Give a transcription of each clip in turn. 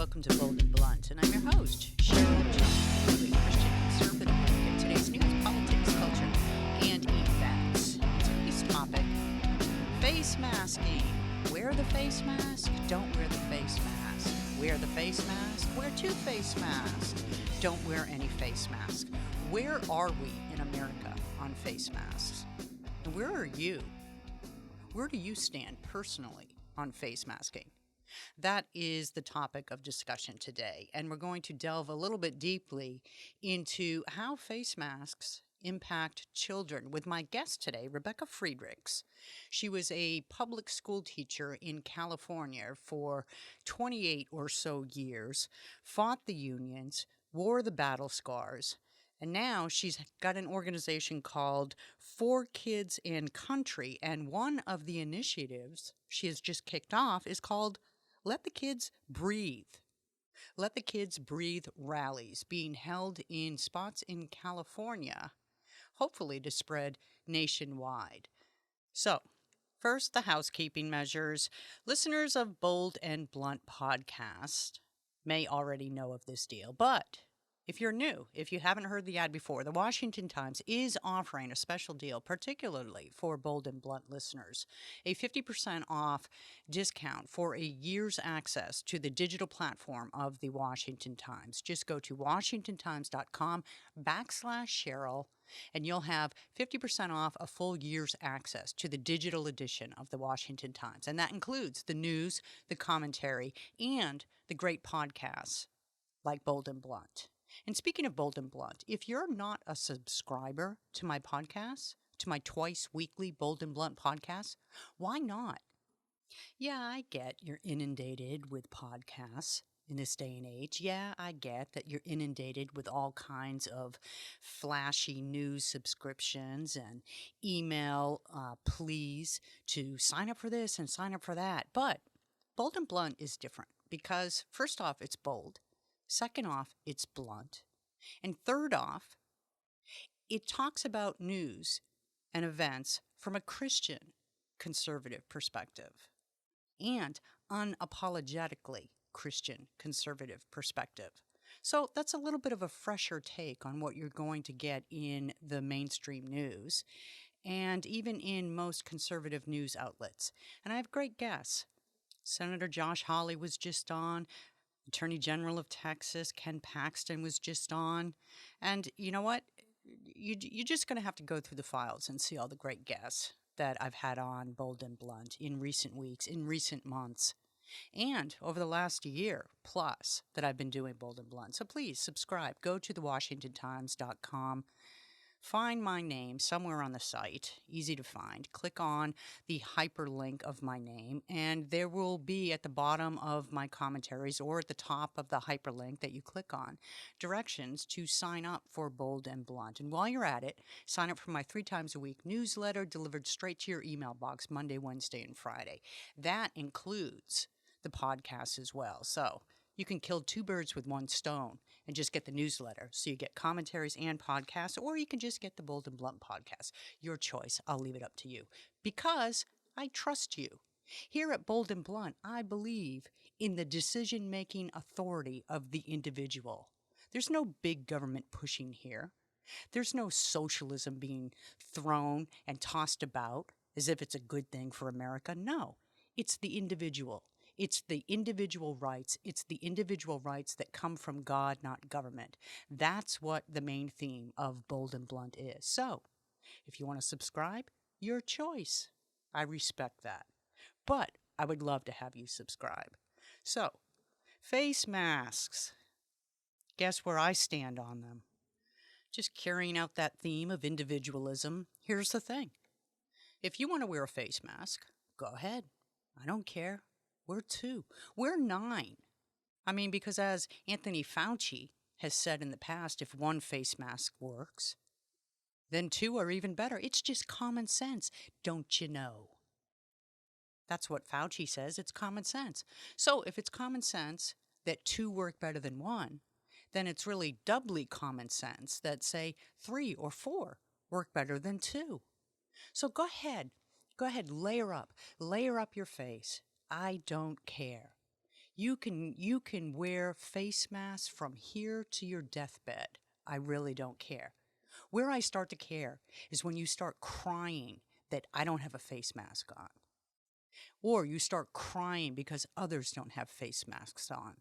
welcome to Bold and Blunt, and I'm your host, Cheryl Johnson, a Christian conservative look at today's news, politics, culture, and events. Today's topic, face masking. Wear the face mask, don't wear the face mask. Wear the face mask, wear two face masks. Don't wear any face mask. Where are we in America on face masks? And where are you? Where do you stand personally on face masking? That is the topic of discussion today, and we're going to delve a little bit deeply into how face masks impact children with my guest today, Rebecca Friedrichs. She was a public school teacher in California for 28 or so years, fought the unions, wore the battle scars, and now she's got an organization called For Kids and Country, and one of the initiatives she has just kicked off is called Let the Kids Breathe. Let the Kids Breathe rallies being held in spots in California, hopefully to spread nationwide. So, first, the housekeeping measures. Listeners of Bold and Blunt podcast may already know of this deal, but if you're new, if you haven't heard the ad before, the Washington Times is offering a special deal, particularly for Bold and Blunt listeners, a 50% off discount for a year's access to the digital platform of the Washington Times. Just go to washingtontimes.com/Cheryl, and you'll have 50% off a full year's access to the digital edition of the Washington Times. And that includes the news, the commentary, and the great podcasts like Bold and Blunt. And speaking of Bold and Blunt, if you're not a subscriber to my podcast, to my twice weekly Bold and Blunt podcast, why not? Yeah, I get you're inundated with podcasts in this day and age. Yeah, I get that you're inundated with all kinds of flashy news subscriptions and email pleas to sign up for this and sign up for that. But Bold and Blunt is different because, first off, it's bold. Second off, it's blunt. And third off, it talks about news and events from a Christian conservative perspective and unapologetically Christian conservative perspective. So that's a little bit of a fresher take on what you're going to get in the mainstream news and even in most conservative news outlets. And I have great guests. Senator Josh Hawley was just on. Attorney General of Texas, Ken Paxton, was just on. And you know what? You're just going to have to go through the files and see all the great guests that I've had on Bold and Blunt in recent weeks, in recent months, and over the last year plus that I've been doing Bold and Blunt. So please subscribe. Go to thewashingtontimes.com. Find my name somewhere on the site, easy to find. Click on the hyperlink of my name, and there will be at the bottom of my commentaries or at the top of the hyperlink that you click on directions to sign up for Bold and Blunt. And while you're at it, sign up for my 3 times a week newsletter delivered straight to your email box Monday, Wednesday, and Friday. That includes the podcast as well. So you can kill 2 birds with 1 stone and just get the newsletter. So you get commentaries and podcasts, or you can just get the Bold and Blunt podcast. Your choice. I'll leave it up to you because I trust you. Here at Bold and Blunt, I believe in the decision-making authority of the individual. There's no big government pushing here. There's no socialism being thrown and tossed about as if it's a good thing for America. No, it's the individual. It's the individual rights. It's the individual rights that come from God, not government. That's what the main theme of Bold and Blunt is. So, if you want to subscribe, your choice. I respect that. But I would love to have you subscribe. So, face masks. Guess where I stand on them? Just carrying out that theme of individualism. Here's the thing. If you want to wear a face mask, go ahead. I don't care. We're 2. We're 9. I mean, because as Anthony Fauci has said in the past, if 1 face mask works, then 2 are even better. It's just common sense, don't you know? That's what Fauci says. It's common sense. So if it's common sense that 2 work better than 1, then it's really doubly common sense that, say, 3 or 4 work better than 2. So go ahead, layer up your face. I don't care. You can wear face masks from here to your deathbed. I really don't care. Where I start to care is when you start crying that I don't have a face mask on, or you start crying because others don't have face masks on.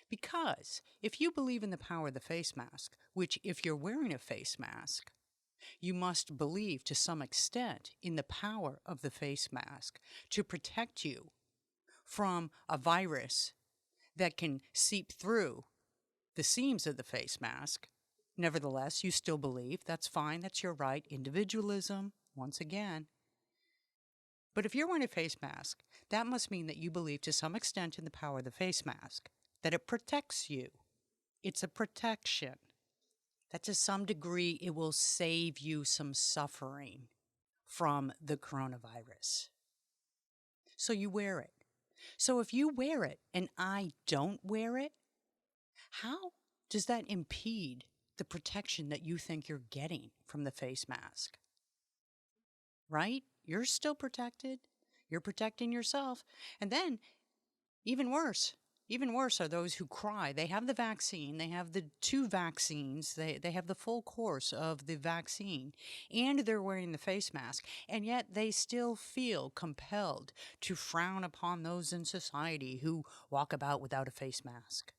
Because if you believe in the power of the face mask, which if you're wearing a face mask, you must believe to some extent in the power of the face mask to protect you from a virus that can seep through the seams of the face mask. Nevertheless, you still believe. That's fine. That's your right. Individualism, once again. But if you're wearing a face mask, that must mean that you believe to some extent in the power of the face mask, that it protects you. It's a protection. That to some degree, it will save you some suffering from the coronavirus. So you wear it. So if you wear it and I don't wear it, how does that impede the protection that you think you're getting from the face mask? Right? You're still protected. You're protecting yourself. And then, even worse are those who cry. They have the vaccine. They have the 2 vaccines. They have the full course of the vaccine. And they're wearing the face mask. And yet they still feel compelled to frown upon those in society who walk about without a face mask.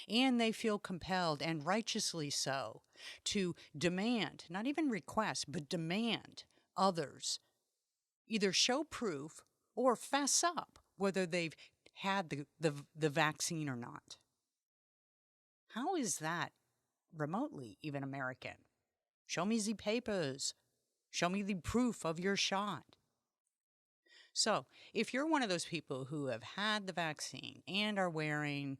And they feel compelled, and righteously so, to demand, not even request, but demand others either show proof or fess up whether they've had the vaccine or not. How is that remotely even American? Show me the papers. Show me the proof of your shot. So, if you're one of those people who have had the vaccine and are wearing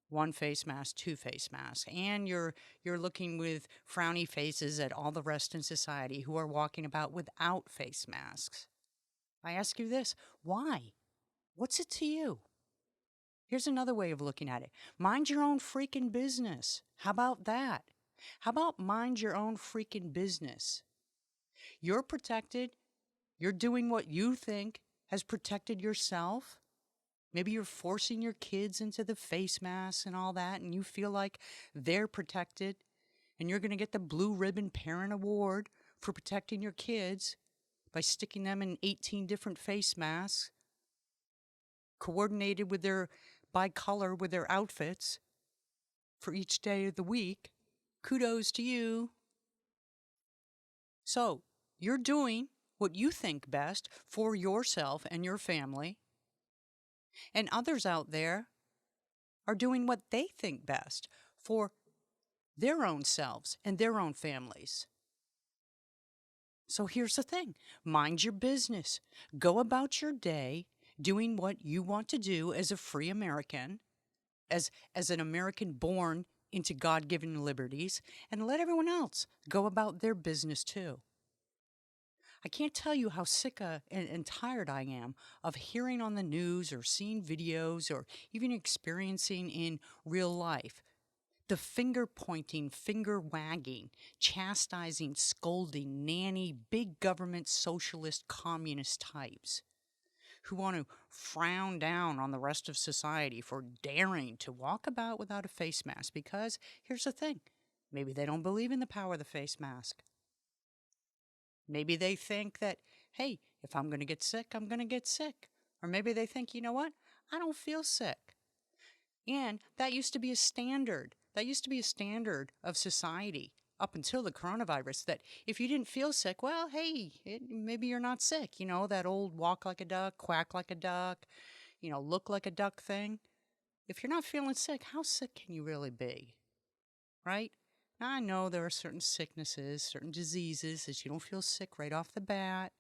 1 face mask, 2 face masks, and you're looking with frowny faces at all the rest in society who are walking about without face masks, I ask you this: why? What's it to you? Here's another way of looking at it. Mind your own freaking business. How about that? How about mind your own freaking business? You're protected. You're doing what you think has protected yourself. Maybe you're forcing your kids into the face masks and all that, and you feel like they're protected, and you're going to get the Blue Ribbon Parent Award for protecting your kids by sticking them in 18 different face masks, coordinated with by color with their outfits for each day of the week. Kudos to you. So, you're doing what you think best for yourself and your family. And others out there are doing what they think best for their own selves and their own families. So here's the thing. Mind your business. Go about your day doing what you want to do as a free American, as an American born into God-given liberties, and let everyone else go about their business too. I can't tell you how sick and tired I am of hearing on the news or seeing videos or even experiencing in real life the finger-pointing, finger-wagging, chastising, scolding, nanny, big government socialist communist types who want to frown down on the rest of society for daring to walk about without a face mask because, here's the thing, maybe they don't believe in the power of the face mask. Maybe they think that, hey, if I'm going to get sick, I'm going to get sick. Or maybe they think, you know what, I don't feel sick. And that used to be a standard. That used to be a standard of society up until the coronavirus, that if you didn't feel sick, well, hey, maybe you're not sick. You know, that old walk like a duck, quack like a duck, look like a duck thing. If you're not feeling sick, how sick can you really be? Right? Now, I know there are certain sicknesses, certain diseases that you don't feel sick right off the bat.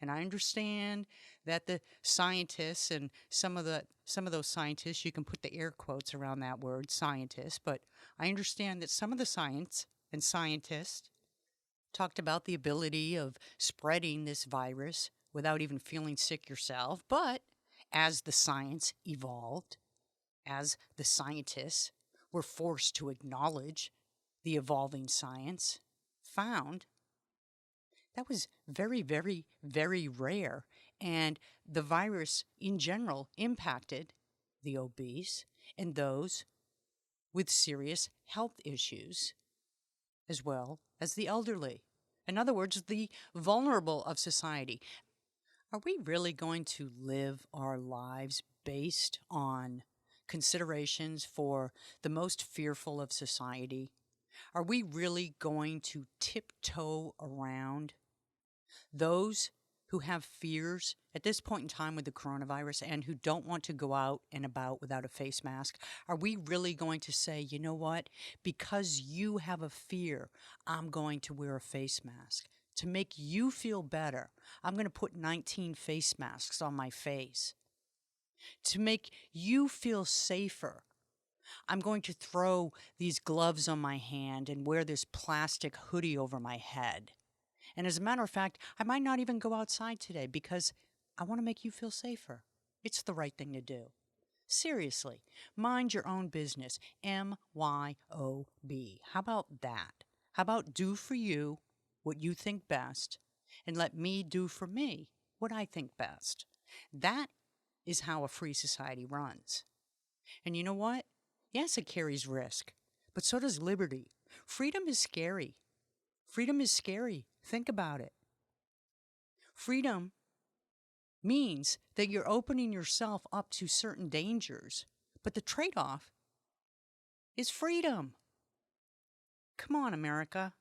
And I understand that the scientists and some of those scientists, you can put the air quotes around that word, scientists, but I understand that some of the science and scientists talked about the ability of spreading this virus without even feeling sick yourself. But as the science evolved, as the scientists were forced to acknowledge the evolving science, found that was very, very, very rare. And the virus in general impacted the obese, and those with serious health issues, as well as the elderly. In other words, the vulnerable of society. Are we really going to live our lives based on considerations for the most fearful of society? Are we really going to tiptoe around those who have fears at this point in time with the coronavirus and who don't want to go out and about without a face mask? Are we really going to say, you know what, because you have a fear, I'm going to wear a face mask? To make you feel better, I'm going to put 19 face masks on my face. To make you feel safer, I'm going to throw these gloves on my hand and wear this plastic hoodie over my head. And as a matter of fact, I might not even go outside today because I want to make you feel safer. It's the right thing to do. Seriously, mind your own business. MYOB. How about that? How about do for you what you think best and let me do for me what I think best? That is how a free society runs. And you know what? Yes, it carries risk, but so does liberty. Freedom is scary. Freedom is scary. Think about it. Freedom means that you're opening yourself up to certain dangers, but the trade-off is freedom. Come on, America.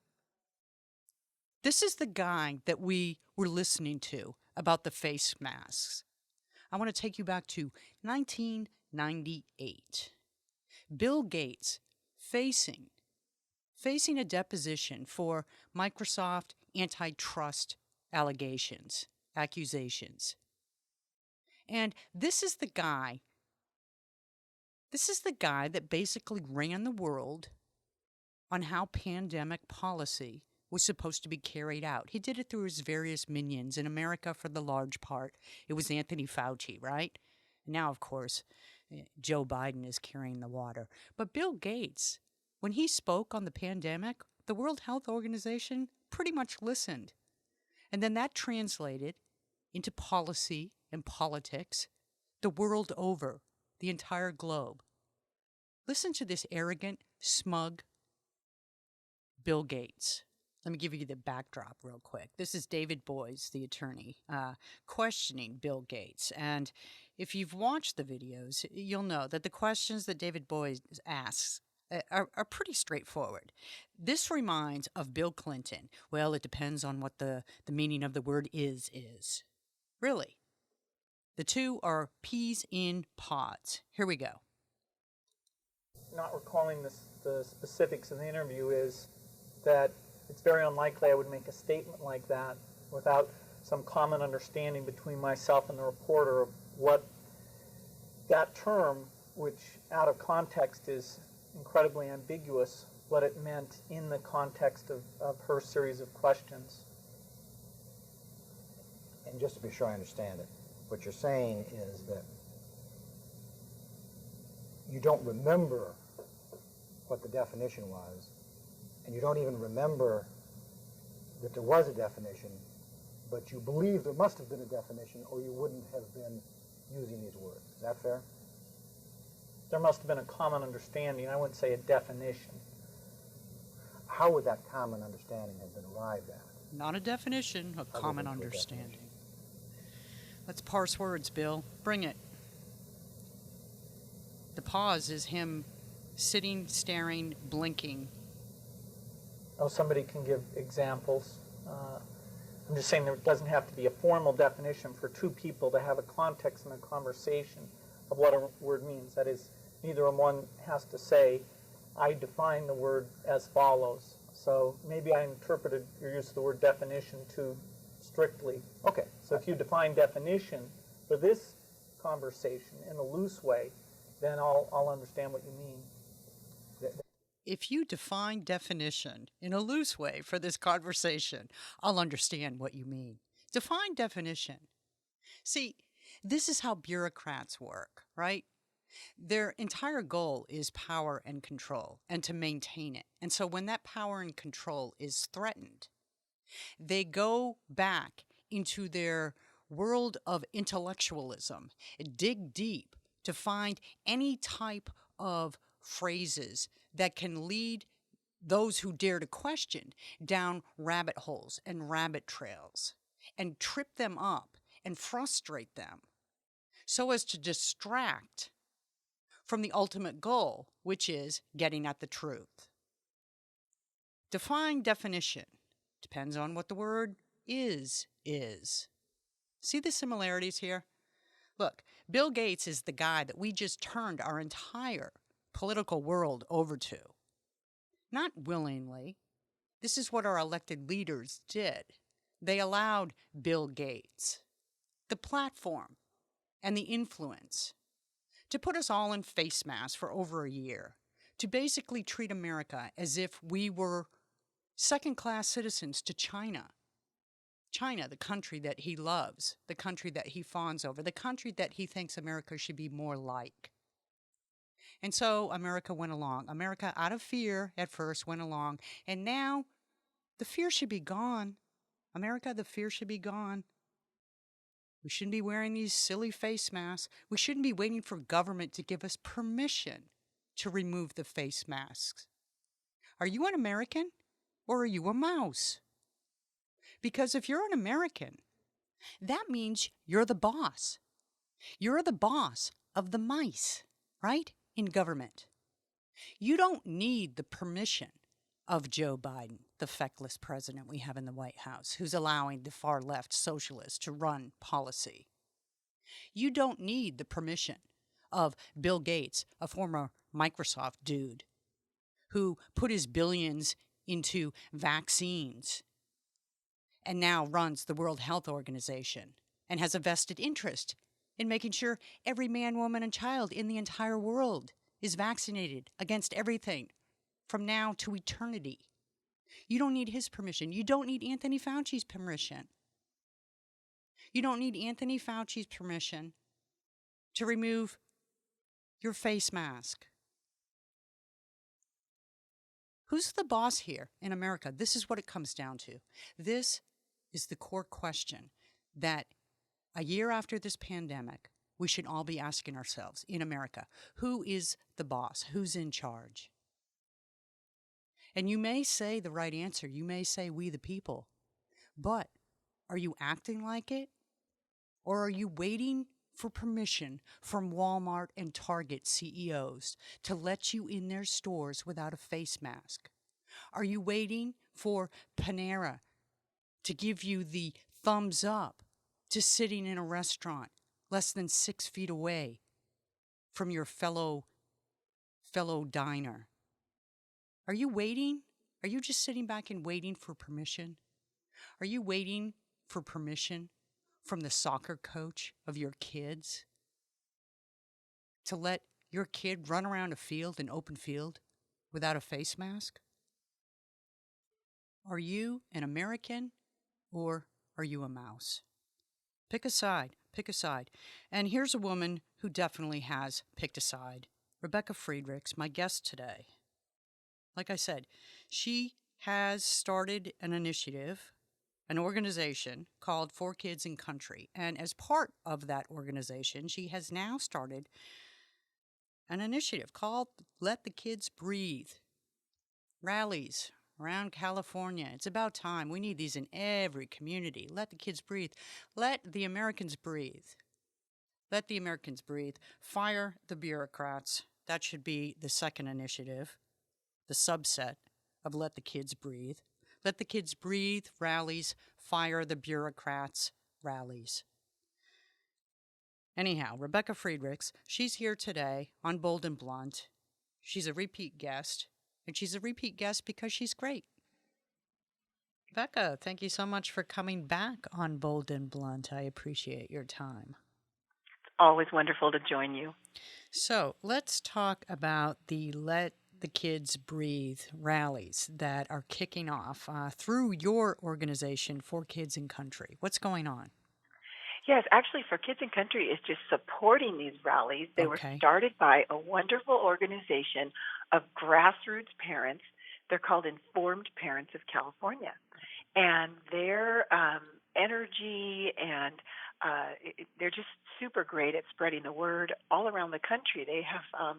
This is the guy that we were listening to about the face masks. I want to take you back to 1998. Bill Gates facing a deposition for Microsoft antitrust accusations. And this is the guy that basically ran the world on how pandemic policy was supposed to be carried out. He did it through his various minions. In America, for the large part, it was Anthony Fauci, right? Now, of course, Joe Biden is carrying the water. But Bill Gates, when he spoke on the pandemic, the World Health Organization pretty much listened. And then that translated into policy and politics the world over, the entire globe. Listen to this arrogant, smug Bill Gates. Let me give you the backdrop real quick. This is David Boies, the attorney, questioning Bill Gates. And if you've watched the videos, you'll know that the questions that David Boies asks are pretty straightforward. This reminds of Bill Clinton. Well, it depends on what the meaning of the word is. Really. The two are peas in pods. Here we go. Not recalling the specifics of the interview is that it's very unlikely I would make a statement like that without some common understanding between myself and the reporter of what that term, which out of context is incredibly ambiguous, what it meant in the context of her series of questions. And just to be sure I understand it, what you're saying is that you don't remember what the definition was, and you don't even remember that there was a definition, but you believe there must have been a definition or you wouldn't have been using these words. Is that fair? There must have been a common understanding. I wouldn't say a definition. How would that common understanding have been arrived at? Not a definition, a common understanding. Let's parse words, Bill. Bring it. The pause is him sitting, staring, blinking. Oh, somebody can give examples. I'm just saying there doesn't have to be a formal definition for two people to have a context in a conversation of what a word means. That is, neither one has to say, I define the word as follows. So maybe I interpreted your use of the word definition too strictly. Okay. So if you define definition for this conversation in a loose way, then I'll understand what you mean. If you define definition in a loose way for this conversation, I'll understand what you mean. Define definition. See, this is how bureaucrats work, right? Their entire goal is power and control and to maintain it. And so when that power and control is threatened, they go back into their world of intellectualism, dig deep to find any type of phrases that can lead those who dare to question down rabbit holes and rabbit trails and trip them up and frustrate them so as to distract from the ultimate goal, which is getting at the truth. Define definition depends on what the word is. See the similarities here? Look, Bill Gates is the guy that we just turned our entire political world over to. Not willingly. This is what our elected leaders did. They allowed Bill Gates the platform and the influence to put us all in face masks for over a year, to basically treat America as if we were second-class citizens to China. China, the country that he loves, the country that he fawns over, the country that he thinks America should be more like. And so America went along. America, out of fear at first, went along. And now the fear should be gone. America, the fear should be gone. We shouldn't be wearing these silly face masks. We shouldn't be waiting for government to give us permission to remove the face masks. Are you an American or are you a mouse? Because if you're an American, that means you're the boss. You're the boss of the mice, right? In government. You don't need the permission of Joe Biden, the feckless president we have in the White House, who's allowing the far left socialists to run policy. You don't need the permission of Bill Gates, a former Microsoft dude, who put his billions into vaccines and now runs the World Health Organization and has a vested interest in making sure every man, woman, and child in the entire world is vaccinated against everything from now to eternity. You don't need his permission. You don't need Anthony Fauci's permission. You don't need Anthony Fauci's permission to remove your face mask. Who's the boss here in America? This is what it comes down to. This is the core question that a year after this pandemic, we should all be asking ourselves in America. Who is the boss? Who's in charge? And you may say the right answer. You may say we the people. But are you acting like it? Or are you waiting for permission from Walmart and Target CEOs to let you in their stores without a face mask? Are you waiting for Panera to give you the thumbs up to sitting in a restaurant less than 6 feet away from your fellow diner? Are you waiting? Are you just sitting back and waiting for permission? Are you waiting for permission from the soccer coach of your kids to let your kid run around a field, an open field, without a face mask? Are you an American or are you a mouse? Pick a side. Pick a side. And here's a woman who definitely has picked a side. Rebecca Friedrichs, my guest today. Like I said, she has started an initiative, an organization called For Kids and Country. And as part of that organization, she has now started an initiative called Let the Kids Breathe. Rallies around California. It's about time. We need these in every community. Let the kids breathe. Let the Americans breathe. Let the Americans breathe. Fire the bureaucrats. That should be the second initiative, the subset of Let the Kids Breathe. Let the Kids Breathe rallies, fire the bureaucrats rallies. Anyhow, Rebecca Friedrichs, she's here today on Bold and Blunt. She's a repeat guest, and she's a repeat guest because she's great. Rebecca, thank you so much for coming back on Bold and Blunt. I appreciate your time. Always wonderful to join you. So let's talk about the Let the Kids Breathe rallies that are kicking off through your organization, For Kids and Country. What's going on? Yes, actually, For Kids and Country is just supporting these rallies. They were started by a wonderful organization of grassroots parents. They're called Informed Parents of California. And their energy and they're just super great at spreading the word all around the country. They have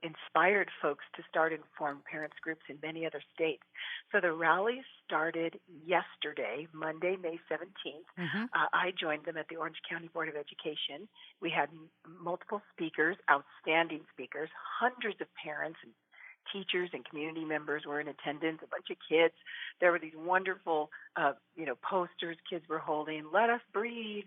inspired folks to start informed parents groups in many other states. So the rallies started yesterday, Monday, May 17th. Mm-hmm. I joined them at the Orange County Board of Education. We had multiple speakers, outstanding speakers, hundreds of parents and teachers and community members were in attendance, a bunch of kids. There were these wonderful, posters kids were holding, let us breathe,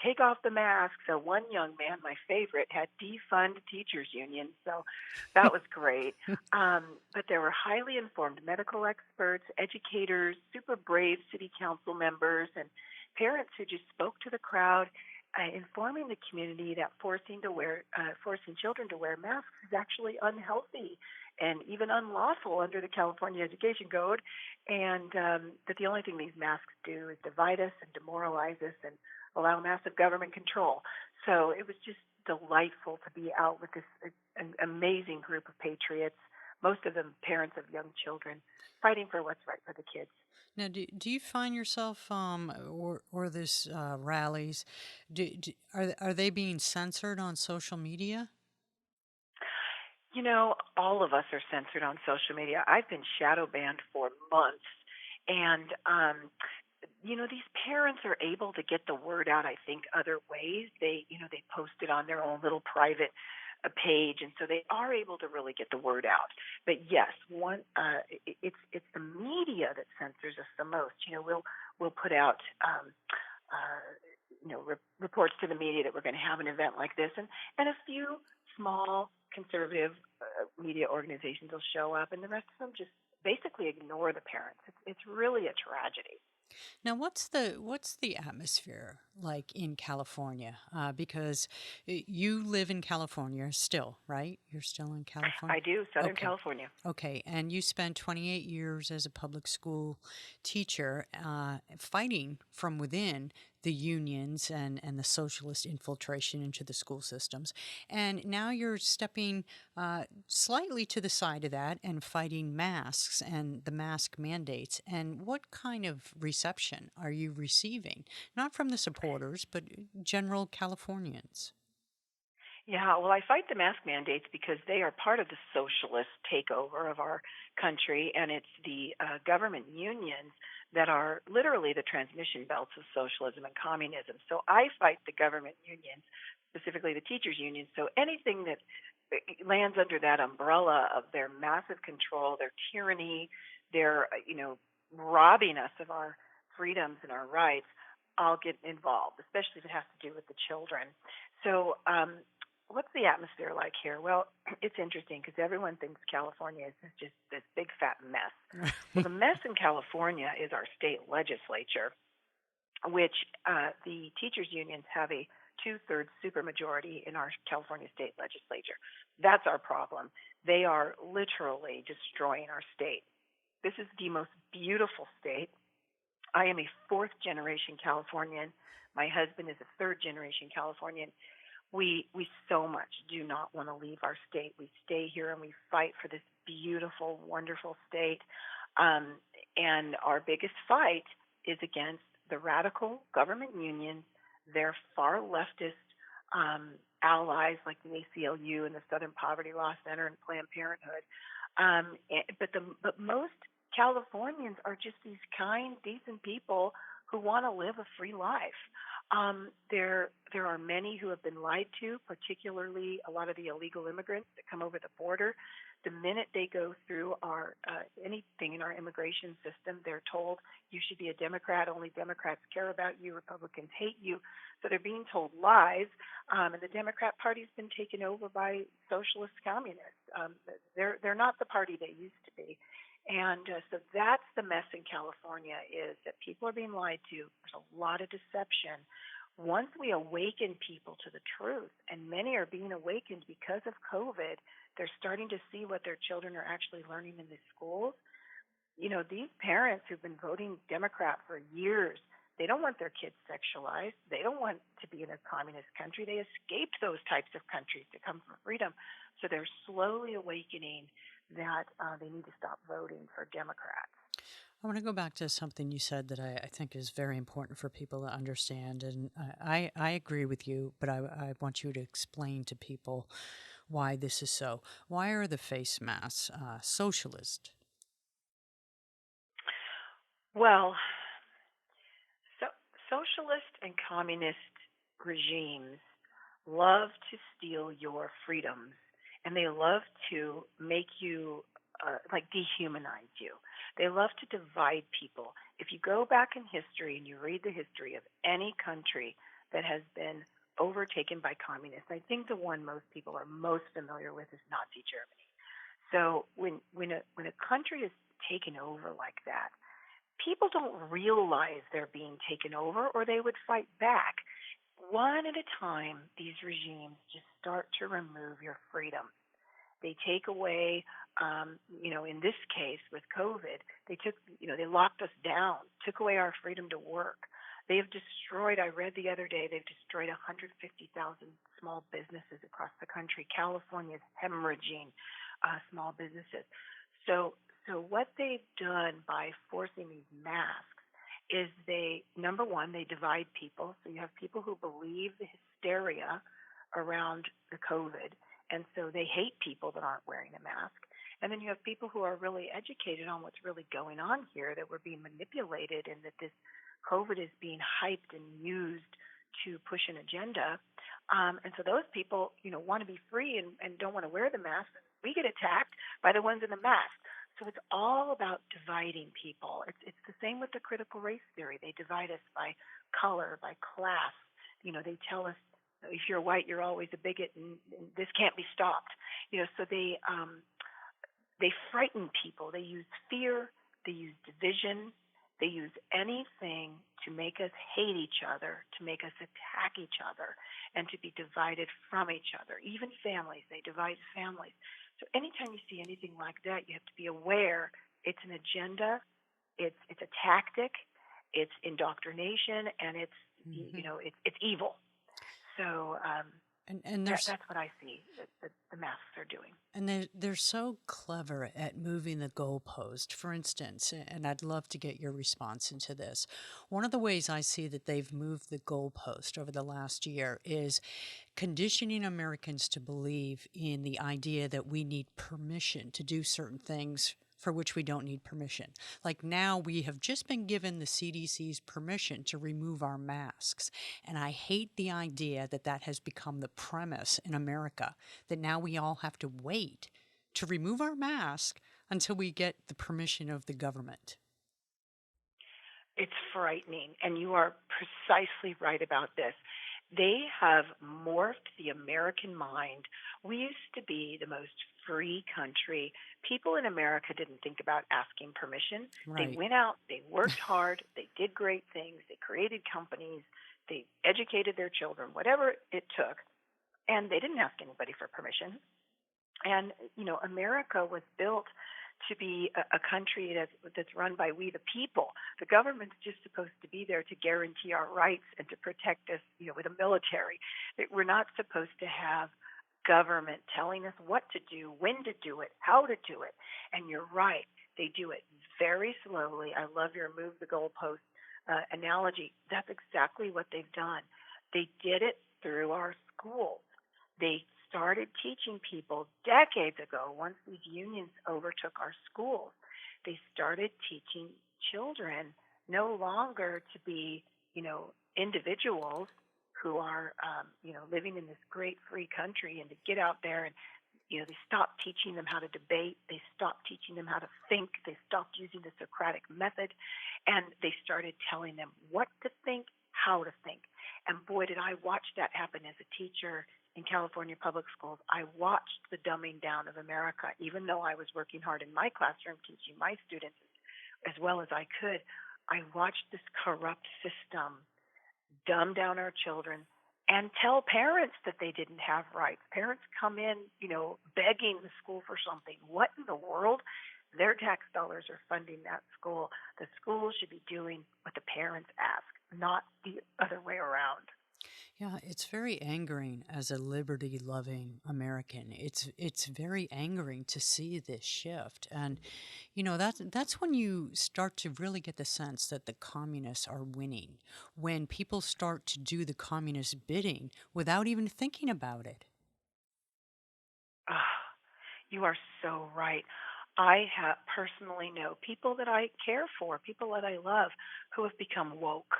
take off the mask. So one young man, my favorite, had defund teachers union. So that was great. But there were highly informed medical experts, educators, super brave city council members, and parents who just spoke to the crowd, informing the community that forcing children to wear masks is actually unhealthy and even unlawful under the California Education Code, and that the only thing these masks do is divide us and demoralize us and allow massive government control. So it was just delightful to be out with this an amazing group of patriots, most of them parents of young children, fighting for what's right for the kids. Now, do you find yourself or this rallies? Are they being censored on social media? All of us are censored on social media. I've been shadow banned for months, and these parents are able to get the word out, I think, other ways. They post it on their own little private page, and so they are able to really get the word out. But yes, it's the media that censors us the most. We'll put out reports to the media that we're going to have an event like this, and a few small conservative media organizations will show up, and the rest of them just basically ignore the parents. It's really a tragedy. Now, what's the atmosphere like in California? Because you live in California still, right? You're still in California? I do, Southern California. Okay, and you spent 28 years as a public school teacher fighting from within the unions and the socialist infiltration into the school systems. And now you're stepping slightly to the side of that and fighting masks and the mask mandates. And what kind of reception are you receiving? Not from the supporters, but general Californians. Yeah, well, I fight the mask mandates because they are part of the socialist takeover of our country, and it's the government unions that are literally the transmission belts of socialism and communism. So I fight the government unions, specifically the teachers' unions. So anything that lands under that umbrella of their massive control, their tyranny, their robbing us of our freedoms and our rights, I'll get involved, especially if it has to do with the children. So what's the atmosphere like here? Well, it's interesting because everyone thinks California is just this big fat mess. Well, the mess in California is our state legislature, which the teachers unions have a 2/3 supermajority in our California state legislature. That's our problem. They are literally destroying our state. This is the most beautiful state. I am a fourth-generation Californian. My husband is a third-generation Californian. We so much do not want to leave our state. We stay here and we fight for this beautiful, wonderful state. And our biggest fight is against the radical government unions, their far leftist allies like the ACLU and the Southern Poverty Law Center and Planned Parenthood. But most Californians are just these kind, decent people who want to live a free life. There are many who have been lied to, particularly a lot of the illegal immigrants that come over the border. The minute they go through our anything in our immigration system, they're told you should be a Democrat. Only Democrats care about you. Republicans hate you. So they're being told lies. And the Democrat Party's been taken over by socialist communists. They're not the party they used to be. And so that's the mess in California, is that people are being lied to. There's a lot of deception. Once we awaken people to the truth, and many are being awakened because of COVID, they're starting to see what their children are actually learning in the schools. These parents who've been voting Democrat for years, they don't want their kids sexualized. They don't want to be in a communist country. They escaped those types of countries to come for freedom. So they're slowly awakening that they need to stop voting for Democrats. I want to go back to something you said that I think is very important for people to understand. And I agree with you, but I want you to explain to people why this is so. Why are the face masks socialist? Well, so socialist and communist regimes love to steal your freedoms, and they love to make you like dehumanize you. They love to divide people. If you go back in history and you read the history of any country that has been overtaken by communists, I think the one most people are most familiar with is Nazi Germany. So when a country is taken over like that, people don't realize they're being taken over, or they would fight back. One at a time, these regimes just start to remove your freedom. They take away, in this case with COVID, they locked us down, took away our freedom to work. They have destroyed, I read the other day, they've destroyed 150,000 small businesses across the country. California is hemorrhaging small businesses. So what they've done by forcing these masks is number one, they divide people. So you have people who believe the hysteria around the COVID, and so they hate people that aren't wearing a mask. And then you have people who are really educated on what's really going on here, that we're being manipulated, and that this COVID is being hyped and used to push an agenda. And so those people, want to be free and don't want to wear the mask. We get attacked by the ones in the mask. So it's all about dividing people. It's the same with the critical race theory. They divide us by color, by class. They tell us if you're white, you're always a bigot, and this can't be stopped. So they frighten people. They use fear. They use division. They use anything to make us hate each other, to make us attack each other, and to be divided from each other. Even families, they divide families. So anytime you see anything like that, you have to be aware it's an agenda, it's a tactic, it's indoctrination, and it's it's evil. So And there's that's what I see that the masks are doing. And they're so clever at moving the goalpost. For instance, and I'd love to get your response into this. One of the ways I see that they've moved the goalpost over the last year is conditioning Americans to believe in the idea that we need permission to do certain things for which we don't need permission. Like now, we have just been given the CDC's permission to remove our masks. And I hate the idea that that has become the premise in America, that now we all have to wait to remove our mask until we get the permission of the government. It's frightening, and you are precisely right about this. They have morphed the American mind. We used to be the most free country. People in America didn't think about asking permission. They Right. went out, they worked hard, they did great things, they created companies, they educated their children, whatever it took, and they didn't ask anybody for permission. And America was built to be a country that's run by we the people. The government's just supposed to be there to guarantee our rights and to protect us, with a military. We're not supposed to have government telling us what to do, when to do it, how to do it. And you're right, they do it very slowly. I love your move the goalpost analogy. That's exactly what they've done. They did it through our schools. They started teaching people decades ago, once these unions overtook our schools, they started teaching children no longer to be, individuals who are, living in this great free country, and to get out there and, they stopped teaching them how to debate. They stopped teaching them how to think. They stopped using the Socratic method, and they started telling them what to think, how to think. And boy, did I watch that happen as a teacher in California public schools. I watched the dumbing down of America, even though I was working hard in my classroom teaching my students as well as I could. I watched this corrupt system dumb down our children and tell parents that they didn't have rights. Parents come in, begging the school for something. What in the world? Their tax dollars are funding that school. The school should be doing what the parents ask, not the other way around. Yeah, it's very angering as a liberty-loving American. It's very angering to see this shift, and that's when you start to really get the sense that the communists are winning. When people start to do the communist bidding without even thinking about it. Ah, you are so right. I have personally know people that I care for, people that I love, who have become woke,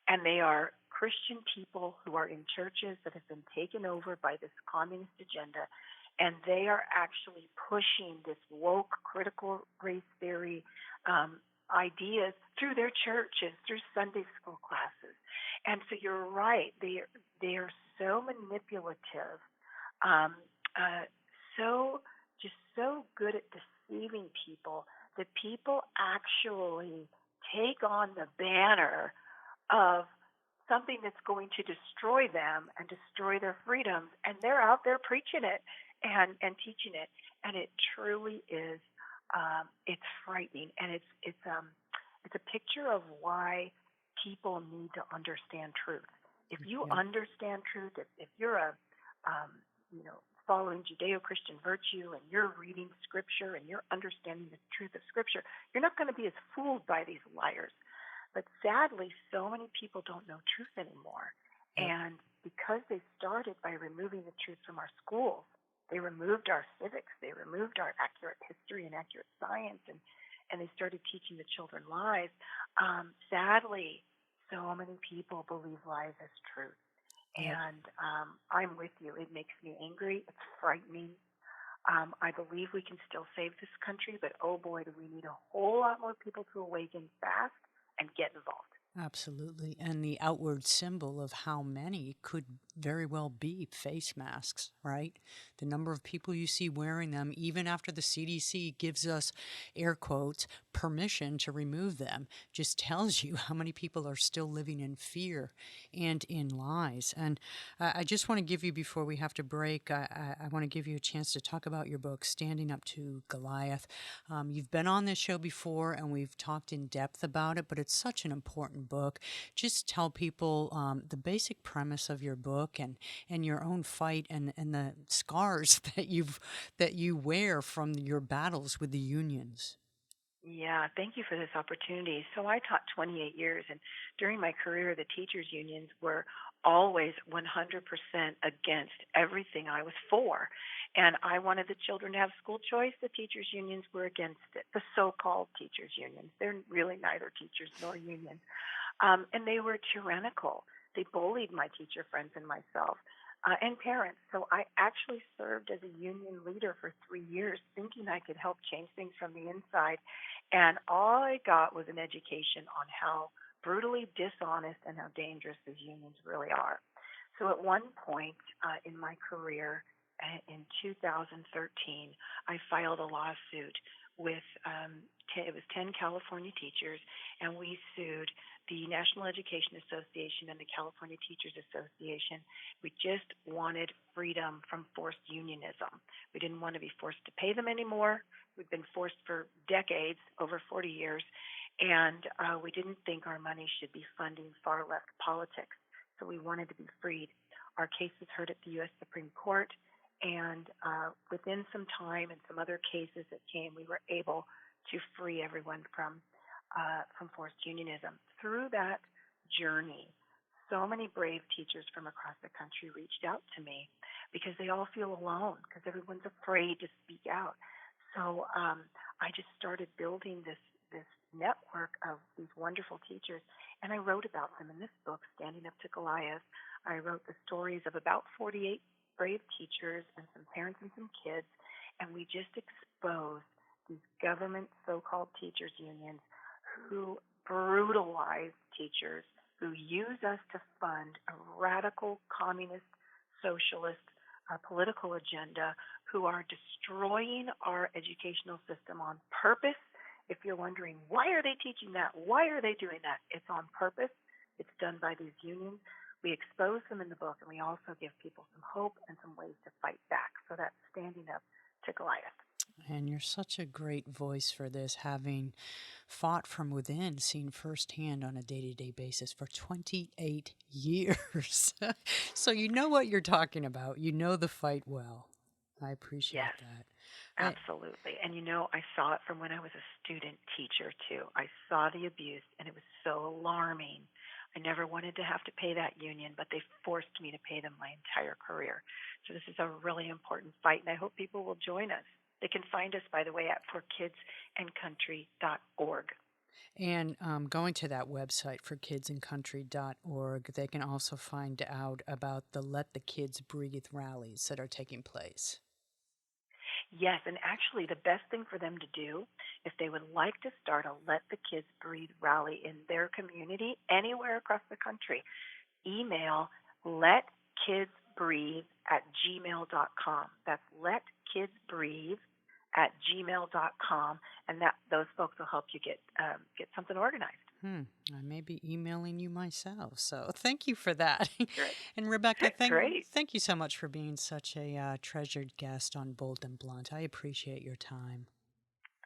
and they are Christian people who are in churches that have been taken over by this communist agenda, and they are actually pushing this woke critical race theory ideas through their churches, through Sunday school classes. And so you're right; they are so manipulative, um, uh, so just so good at deceiving people that people actually take on the banner of something that's going to destroy them and destroy their freedoms, and they're out there preaching it and teaching it, and it truly is it's frightening, and it's a picture of why people need to understand truth. If you Yeah. understand truth, if you're a um, following Judeo-Christian virtue and you're reading Scripture and you're understanding the truth of Scripture, you're not going to be as fooled by these liars. But sadly, so many people don't know truth anymore. Yep. And because they started by removing the truth from our schools, they removed our civics, they removed our accurate history and accurate science, and they started teaching the children lies. Sadly, so many people believe lies as truth. Yep. And I'm with you. It makes me angry. It's frightening. I believe we can still save this country, but oh boy, do we need a whole lot more people to awaken fast and get involved. Absolutely. And the outward symbol of how many could very well be face masks, right? The number of people you see wearing them, even after the CDC gives us, air quotes, permission to remove them, just tells you how many people are still living in fear and in lies. And I just want to give you, before we have to break, I want to give you a chance to talk about your book, Standing Up to Goliath. You've been on this show before and we've talked in depth about it, but it's such an important book. Just tell people the basic premise of your book and your own fight and the scars that you wear from your battles with the unions. Yeah, thank you for this opportunity. So I taught 28 years, and during my career, the teachers' unions were always 100% against everything I was for. And I wanted the children to have school choice. The teachers' unions were against it, the so called teachers' unions. They're really neither teachers nor unions. And they were tyrannical. They bullied my teacher friends and myself and parents. So I actually served as a union leader for 3 years, thinking I could help change things from the inside. And all I got was an education on how brutally dishonest and how dangerous these unions really are. So at one point in my career, in 2013, I filed a lawsuit with it was 10 California teachers, and we sued the National Education Association and the California Teachers Association. We just wanted freedom from forced unionism. We didn't want to be forced to pay them anymore. We've been forced for decades, over 40 years, and we didn't think our money should be funding far left politics. So we wanted to be freed. Our case was heard at the U.S. Supreme Court, and within some time and some other cases that came, we were able to free everyone from forced unionism. Through that journey, so many brave teachers from across the country reached out to me because they all feel alone because everyone's afraid to speak out. So I just started building this network of these wonderful teachers, and I wrote about them in this book, Standing Up to Goliath. I wrote the stories of about 48 brave teachers and some parents and some kids, and we just exposed these government so-called teachers unions who brutalize teachers, who use us to fund a radical communist, socialist, political agenda, who are destroying our educational system on purpose. If you're wondering, why are they teaching that? Why are they doing that? It's on purpose. It's done by these unions. We expose them in the book, and we also give people some hope and some ways to fight back. So that's Standing Up to Goliath. And you're such a great voice for this, having fought from within, seen firsthand on a day-to-day basis for 28 years. So you know what you're talking about. You know the fight well. I appreciate Yes. that. Absolutely. And I saw it from when I was a student teacher too. I saw the abuse and it was so alarming. I never wanted to have to pay that union, but they forced me to pay them my entire career. So this is a really important fight, and I hope people will join us. They can find us, by the way, at forkidsandcountry.org. And going to that website, forkidsandcountry.org, they can also find out about the Let the Kids Breathe rallies that are taking place. Yes, and actually the best thing for them to do, if they would like to start a Let the Kids Breathe rally in their community, anywhere across the country, email letkidsbreathe@gmail.com. That's letkidsbreathe@gmail.com, and those folks will help you get something organized. I may be emailing you myself, so thank you for that. Great. And Rebecca, Great. thank you so much for being such a treasured guest on Bold and Blunt. I appreciate your time.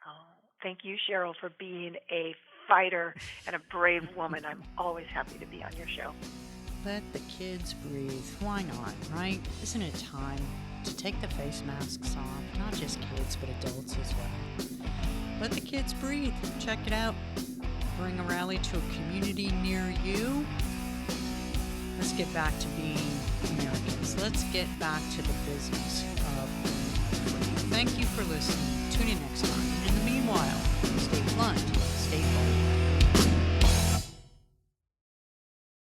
Oh, thank you, Cheryl, for being a fighter and a brave woman. I'm always happy to be on your show. Let the kids breathe. Why not, right? Isn't it time to take the face masks off? Not just kids, but adults as well. Let the kids breathe. Check it out. Bring a rally to a community near you. Let's get back to being Americans. Let's get back to the business of being free. Thank you for listening. Tune in next time.